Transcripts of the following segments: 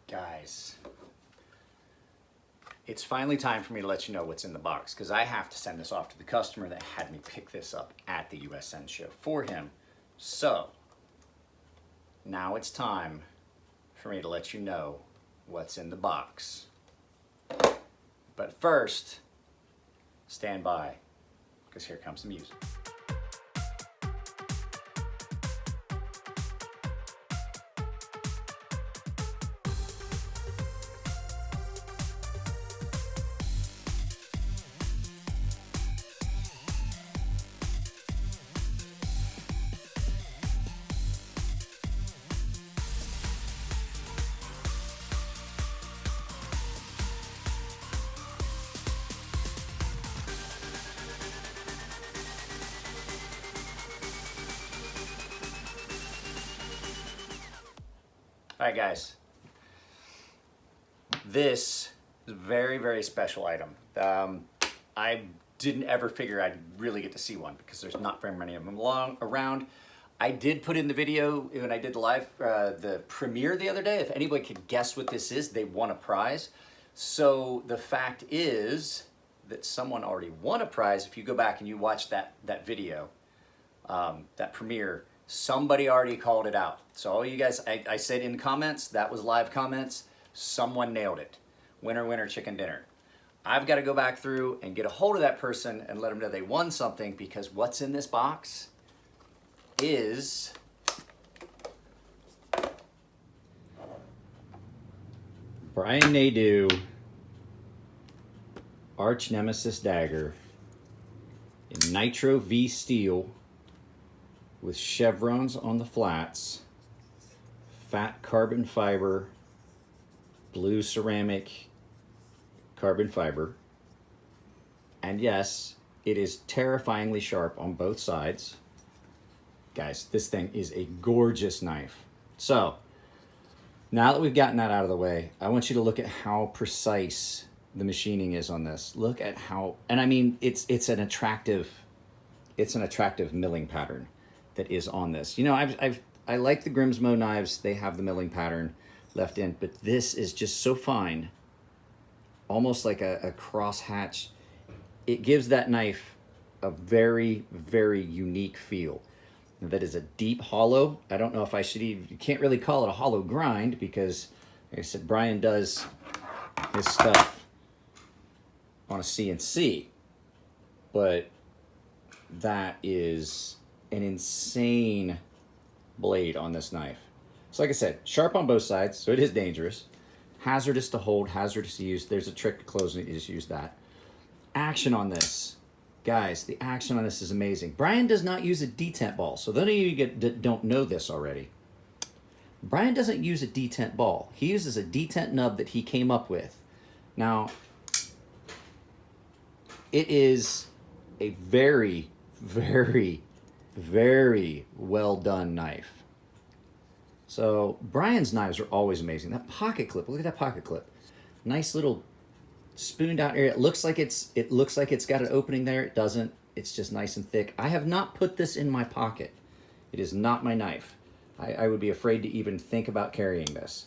Guys, it's finally time for me to let you know what's in the box, because I have to send this off to the customer that had me pick this up at the USN show for him. So now it's time for me to let you know what's in the box. But first, stand by, because here comes the music. All right, guys, this is a very, very special item. I didn't ever figure I'd really get to see one because there's not very many of them around. I did put in the video when I did the live, the premiere the other day. If anybody could guess what this is, they won a prize. So the fact is that someone already won a prize. If you go back and you watch that video, that premiere, somebody already called it out. So all you guys, I said in comments, that was live comments, someone nailed it. Winner, winner, chicken dinner. I've got to go back through and get a hold of that person and let them know they won something, because what's in this box is Brian Nadeau Arch Nemesis dagger in Nitro V steel, with chevrons on the flats, fat carbon fiber, blue ceramic carbon fiber, and yes, it is terrifyingly sharp on both sides. Guys, this thing is a gorgeous knife. So, now that we've gotten that out of the way, I want you to look at how precise the machining is on this. Look at how, and I mean, it's an attractive milling pattern that is on this. You know, I like the Grimsmo knives. They have the milling pattern left in, but this is just so fine, almost like a cross hatch. It gives that knife a very, very unique feel. That is a deep hollow. I don't know if I should even, you can't really call it a hollow grind, because like I said, Brian does his stuff on a CNC, but that is an insane blade on this knife. So like I said, sharp on both sides, so it is dangerous. Hazardous to hold, hazardous to use. There's a trick to closing it, you just use that. Action on this. Guys, the action on this is amazing. Brian does not use a detent ball, so those of you don't know this already. Brian doesn't use a detent ball. He uses a detent nub that he came up with. Now, it is a very, very, very well done knife. So Brian's knives are always amazing. That pocket clip, look at that pocket clip. Nice little spooned out area. It looks like it's got an opening there. It doesn't. It's just nice and thick. I have not put this in my pocket. It is not my knife. I would be afraid to even think about carrying this.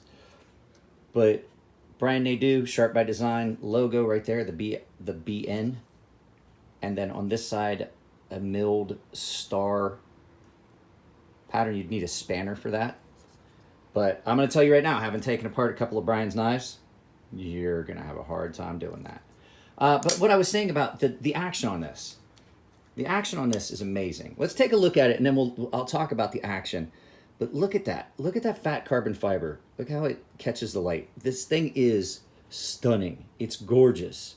But Brian Nadeau, Sharp by Design logo right there, the BN. And then on this side, a milled star pattern. You'd need a spanner for that. But I'm going to tell you right now, having taken apart a couple of Brian's knives, you're going to have a hard time doing that. But what I was saying about the action on this. The action on this is amazing. Let's take a look at it, and then I'll talk about the action. But look at that. Look at that fat carbon fiber. Look how it catches the light. This thing is stunning. It's gorgeous.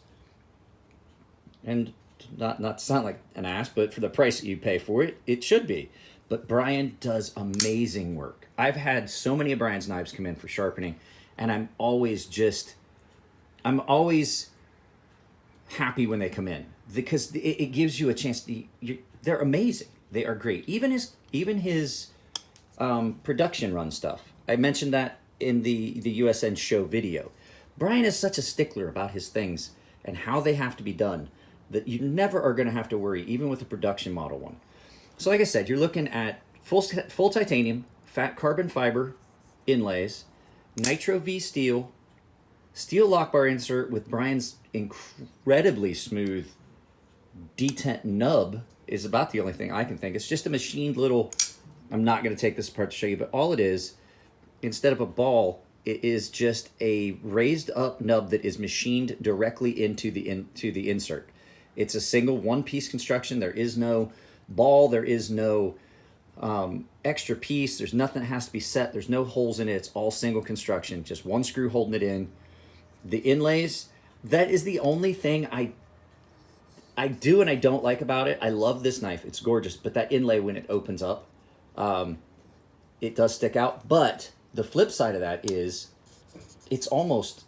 And not to sound like an ass, but for the price that you pay for it, it should be. But Brian does amazing work. I've had so many of Brian's knives come in for sharpening, and I'm always happy when they come in, because it gives you a chance to, they're amazing. They are great. Even his production run stuff. I mentioned that in the USN show video. Brian is such a stickler about his things and how they have to be done that you never are going to have to worry, even with a production model one. So like I said, you're looking at full titanium, fat carbon fiber inlays, Nitro V steel, steel lock bar insert with Brian's incredibly smooth detent nub is about the only thing I can think. It's just a machined little, I'm not going to take this apart to show you, but all it is, instead of a ball, it is just a raised up nub that is machined directly into the insert. It's a single one-piece construction. There is no ball. There is no extra piece. There's nothing that has to be set. There's no holes in it. It's all single construction. Just one screw holding it in. The inlays, that is the only thing I do and I don't like about it. I love this knife. It's gorgeous. But that inlay, when it opens up, it does stick out. But the flip side of that is it's almost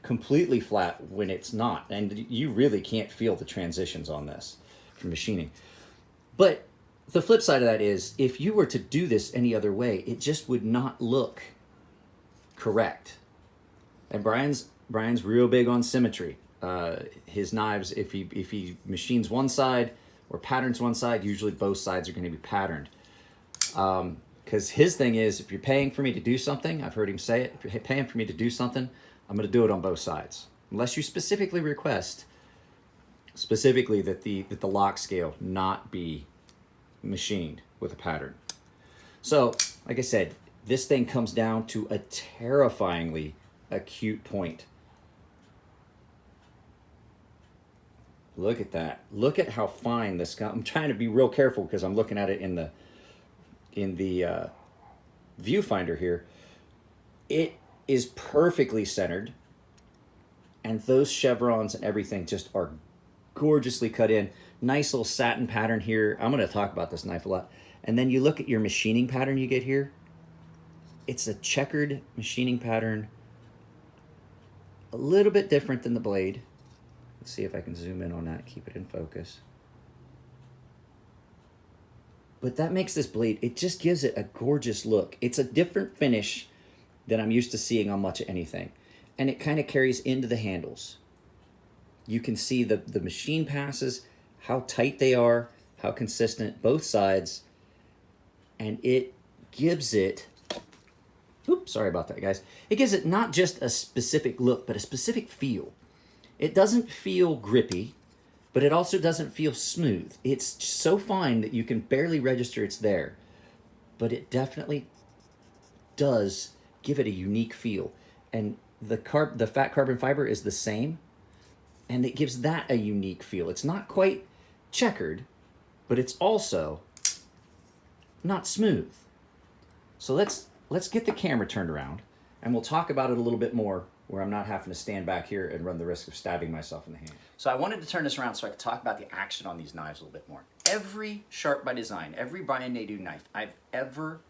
completely flat when it's not. And you really can't feel the transitions on this from machining. But the flip side of that is if you were to do this any other way, it just would not look correct. And Brian's real big on symmetry. His knives, if he machines one side or patterns one side, usually both sides are going to be patterned. Because his thing is, if you're paying for me to do something, I've heard him say it, if you're paying for me to do something, I'm going to do it on both sides. Unless you specifically request, that the lock scale not be machined with a pattern. So, like I said, this thing comes down to a terrifyingly acute point. Look at that. Look at how fine this comes. I'm trying to be real careful because I'm looking at it in the viewfinder here. It is perfectly centered, and those chevrons and everything just are gorgeously cut in. Nice little satin pattern here. I'm going to talk about this knife a lot. And then you look at your machining pattern you get here. It's a checkered machining pattern, a little bit different than the blade. Let's see if I can zoom in on that, keep it in focus. But that makes this blade, it just gives it a gorgeous look. It's a different finish than I'm used to seeing on much of anything. And it kind of carries into the handles. You can see the machine passes, how tight they are, how consistent, both sides. And it gives it, oops, sorry about that, guys. It gives it not just a specific look, but a specific feel. It doesn't feel grippy, but it also doesn't feel smooth. It's so fine that you can barely register it's there, but it definitely does give it a unique feel. And the fat carbon fiber is the same, and it gives that a unique feel. It's not quite checkered, but it's also not smooth. So let's get the camera turned around, and we'll talk about it a little bit more where I'm not having to stand back here and run the risk of stabbing myself in the hand. So I wanted to turn this around so I could talk about the action on these knives a little bit more. Every Sharp by Design, every Brian Nadeau knife I've ever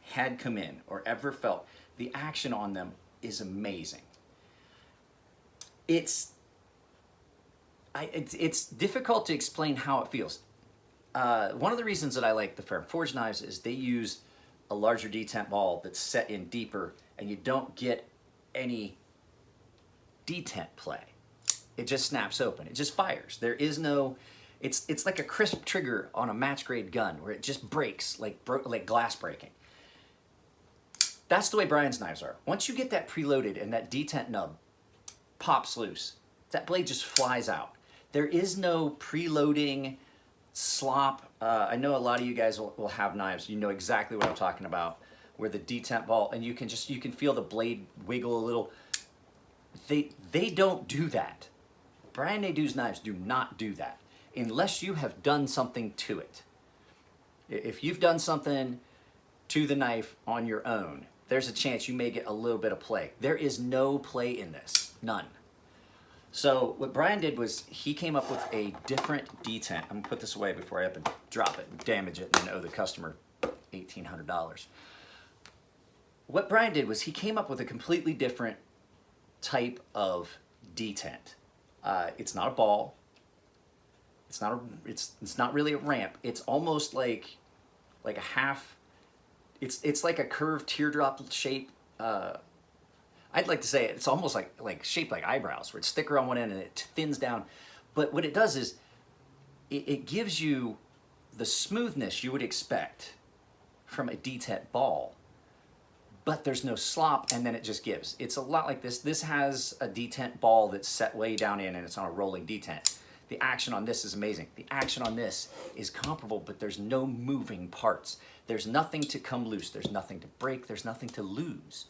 had come in or ever felt, the action on them is amazing. It's difficult to explain how it feels. One of the reasons that I like the Ferrum Forge knives is they use a larger detent ball that's set in deeper, and you don't get any detent play. It just snaps open. It just fires. There is no, it's like a crisp trigger on a match grade gun where it just breaks like glass breaking. That's the way Brian's knives are. Once you get that preloaded and that detent nub pops loose, that blade just flies out. There is no preloading slop. I know a lot of you guys will have knives. You know exactly what I'm talking about, where the detent ball, and you can feel the blade wiggle a little. They don't do that. Brian Nadeau's knives do not do that unless you have done something to it. If you've done something to the knife on your own, there's a chance you may get a little bit of play. There is no play in this, none. So what Brian did was he came up with a different detent. I'm gonna put this away before I up and drop it and damage it and then owe the customer $1,800. What Brian did was he came up with a completely different type of detent. It's not a ball. It's not really a ramp. It's almost like a half. It's like a curved teardrop shape. I'd like to say it's almost like shaped like eyebrows, where it's thicker on one end and it thins down. But what it does is it gives you the smoothness you would expect from a detent ball, but there's no slop, and then it just gives. It's a lot like this. This has a detent ball that's set way down in, and it's on a rolling detent. The action on this is amazing. The action on this is comparable, but there's no moving parts. There's nothing to come loose. There's nothing to break. There's nothing to lose.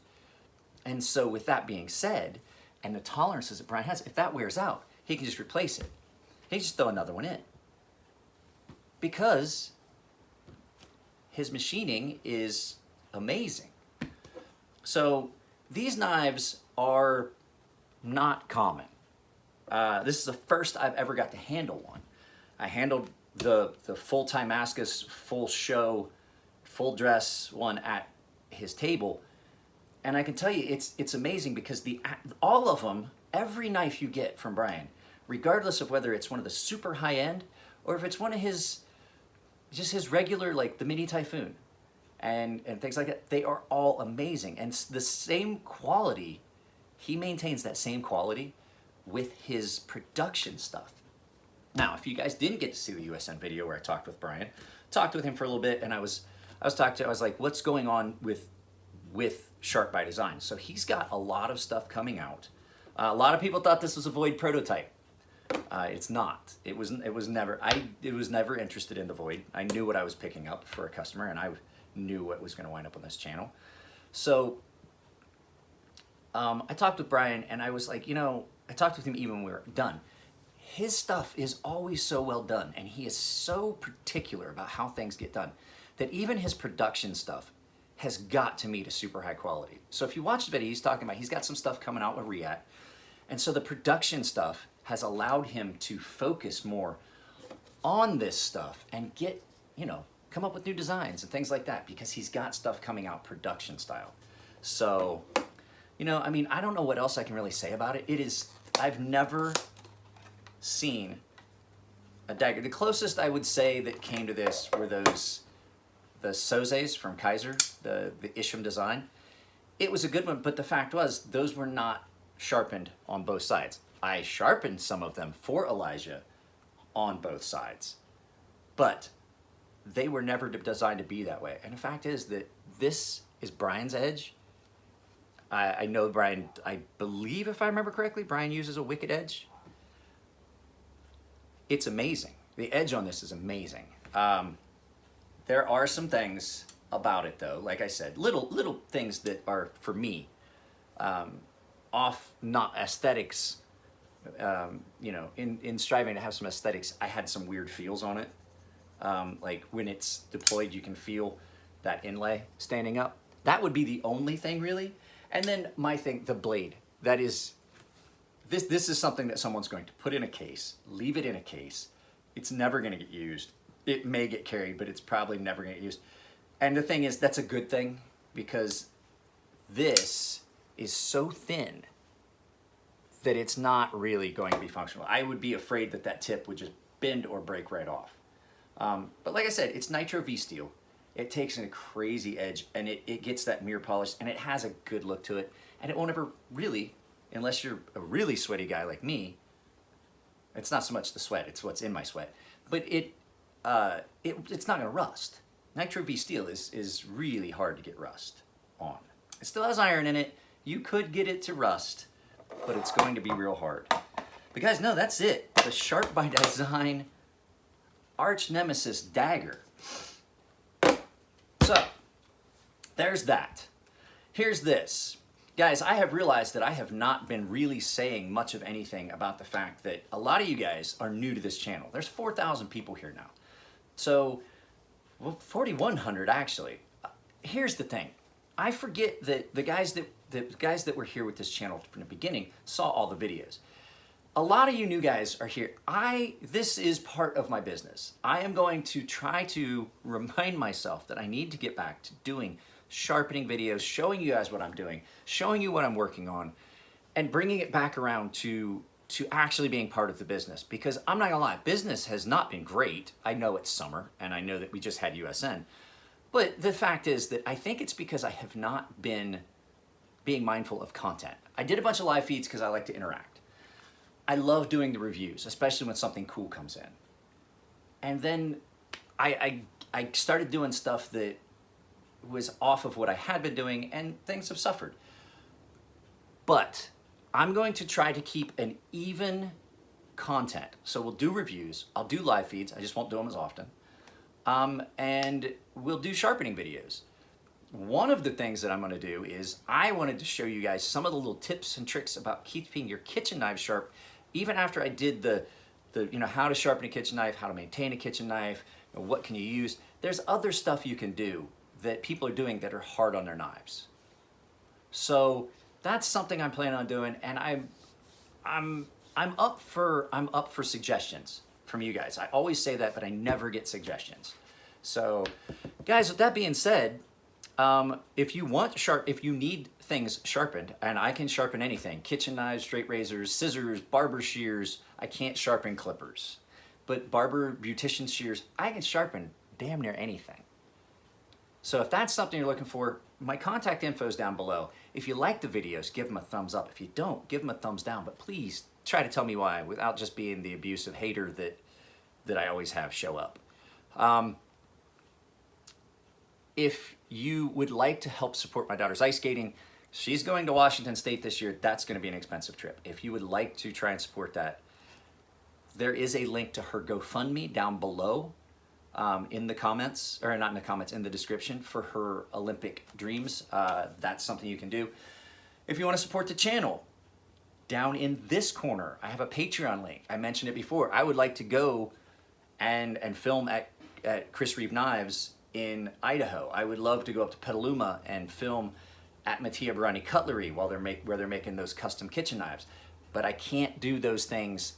And so with that being said, and the tolerances that Brian has, if that wears out, he can just replace it. He can just throw another one in. Because his machining is amazing. So these knives are not common. This is the first I've ever got to handle one. I handled the full Timascus, full show, full dress one at his table. And I can tell you, it's amazing because all of them, every knife you get from Brian, regardless of whether it's one of the super high end or if it's one of his, just his regular, like the Mini Typhoon and things like that, they are all amazing. And the same quality, he maintains that same quality with his production stuff. Now, if you guys didn't get to see the USN video where I talked with Brian, talked with him for a little bit, and I was like, what's going on with Sharp by Design? So he's got a lot of stuff coming out. A lot of people thought this was a Void prototype. It's not. It was never interested in the Void. I knew what I was picking up for a customer, and I knew what was going to wind up on this channel. So I talked with Brian, and I was like, I talked with him even when we were done. His stuff is always so well done, and he is so particular about how things get done that even his production stuff has got to meet a super high quality. So if you watch the video, he's talking about, he's got some stuff coming out with React, and so the production stuff has allowed him to focus more on this stuff and get, come up with new designs and things like that because he's got stuff coming out production style. So, I don't know what else I can really say about it. I've never seen a dagger. The closest I would say that came to this were the Sozes from Kaiser, the Isham design. It was a good one, but the fact was those were not sharpened on both sides. I sharpened some of them for Elijah on both sides, but they were never designed to be that way. And the fact is that this is Brian's edge. I know Brian, I believe if I remember correctly, Brian uses a wicked edge. It's amazing. The edge on this is amazing. There are some things about it though, like I said, little things that are, for me, off, not aesthetics, in striving to have some aesthetics, I had some weird feels on it. Like when it's deployed, you can feel that inlay standing up. That would be the only thing really. And then my thing, the blade, that is, this is something that someone's going to put in a case, leave it in a case. It's never going to get used. It may get carried, but it's probably never going to get used. And the thing is, that's a good thing because this is so thin that it's not really going to be functional. I would be afraid that that tip would just bend or break right off. But like I said, it's Nitro V steel. It takes in a crazy edge, and it gets that mirror polish, and it has a good look to it. And it won't ever really, unless you're a really sweaty guy like me, it's not so much the sweat, it's what's in my sweat. But it's not gonna rust. Nitro V steel is really hard to get rust on. It still has iron in it. You could get it to rust, but it's going to be real hard. But guys, no, that's it. The Sharp by Design Arch Nemesis dagger. So, there's that. Here's this. Guys, I have realized that I have not been really saying much of anything about the fact that a lot of you guys are new to this channel. There's 4,000 people here now. So, well, 4,100 actually. Here's the thing. I forget that the guys that were here with this channel from the beginning saw all the videos. A lot of you new guys are here. This is part of my business. I am going to try to remind myself that I need to get back to doing sharpening videos, showing you guys what I'm doing, showing you what I'm working on, and bringing it back around to actually being part of the business. Because I'm not gonna lie, business has not been great. I know it's summer, and I know that we just had USN. But the fact is that I think it's because I have not been being mindful of content. I did a bunch of live feeds because I like to interact. I love doing the reviews, especially when something cool comes in. And then I started doing stuff that was off of what I had been doing, and things have suffered. But I'm going to try to keep an even content. So we'll do reviews, I'll do live feeds, I just won't do them as often. And we'll do sharpening videos. One of the things that I'm gonna do is I wanted to show you guys some of the little tips and tricks about keeping your kitchen knife sharp, even after I did the how to sharpen a kitchen knife, how to maintain a kitchen knife, what can you use. There's other stuff you can do that people are doing that are hard on their knives. So that's something I'm planning on doing, and I'm up for suggestions from you guys. I always say that, but I never get suggestions. So, guys, with that being said, if you need things sharpened, and I can sharpen anything, kitchen knives, straight razors, scissors, barber shears, I can't sharpen clippers. But barber, beautician shears, I can sharpen damn near anything. So if that's something you're looking for, my contact info is down below. If you like the videos, give them a thumbs up. If you don't, give them a thumbs down. But please try to tell me why without just being the abusive hater that I always have show up. If you would like to help support my daughter's ice skating, she's going to Washington State this year. That's going to be an expensive trip. If you would like to try and support that, there is a link to her GoFundMe down below in the comments, or not in the comments, in the description for her Olympic dreams. That's something you can do. If you want to support the channel, down in this corner, I have a Patreon link. I mentioned it before. I would like to go and film at Chris Reeve Knives in Idaho. I would love to go up to Petaluma and film at Mattia Barani Cutlery while they're making those custom kitchen knives. But I can't do those things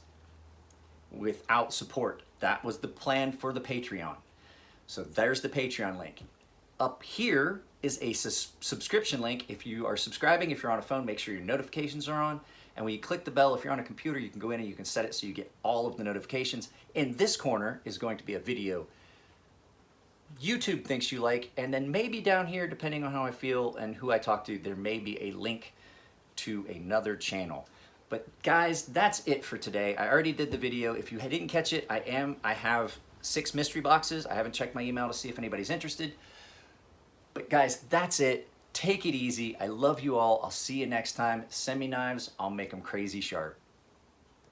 without support. That was the plan for the Patreon. So there's the Patreon link. Up here is a subscription link. If you are subscribing, if you're on a phone, make sure your notifications are on. And when you click the bell, if you're on a computer, you can go in and you can set it so you get all of the notifications. In this corner is going to be a video YouTube thinks you like, and then maybe down here, depending on how I feel and who I talk to, there may be a link to another channel. But guys, that's it for today. I already did the video. If you didn't catch it, I have 6 mystery boxes. I haven't checked my email to see if anybody's interested. But guys, that's it. Take it easy. I love you all. I'll see you next time. Send me knives. I'll make them crazy sharp.